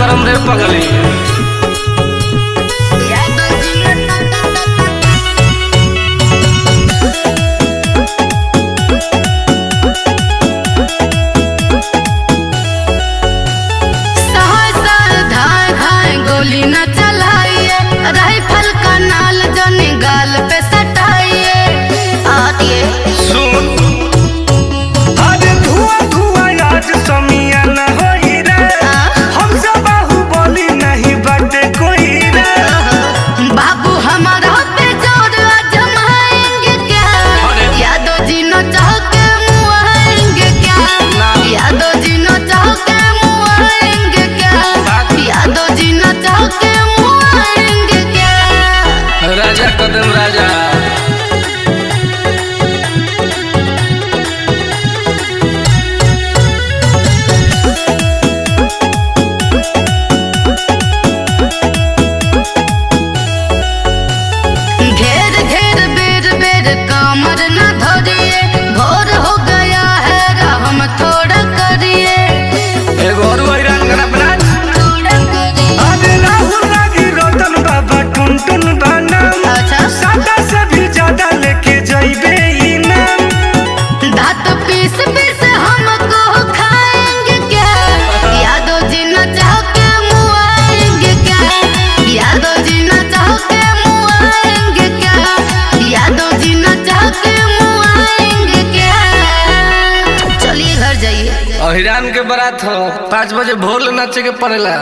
करम रे पगली। गोली न चलाइए, राइफल का नाल जनी गाल पे सटाइए। सुन अरे धुआं धुआं आज समिया न होई रे, हमसे बाहुबली नहीं बटे कोई रे। बाबू हमारा पे जोर आजमाएंगे क्या? यादव जी न चाह के मुआएंगे क्या? यादव जी न चाह के मुआएंगे क्या? यादव जी न चाह के मुआएंगे क्या? राजा कदम राजा। घेर घेर बेर बेर कमर न धरिए, भोर हो गया है रहम थोड़ा करिए। एगो और हैरान करा अपराध। थोड़ा करिए। अरे राहुल रागी रतन बाबा टुन टुन बनम, अच्छा सादा से भी ज्यादा लेके जाइबे इनाम। दांत पीस पीस हमको खाएंगे क्या? यादव जी न चाह के मुआएंगे क्या? यादव जी न चाह के मुआएंगे क्या? यादव जी न चाह के मुआएंगे क्या? चलिए घर जाइए। और हिरान के बारात हो 5 बजे भोर नाचे के पड़ेला।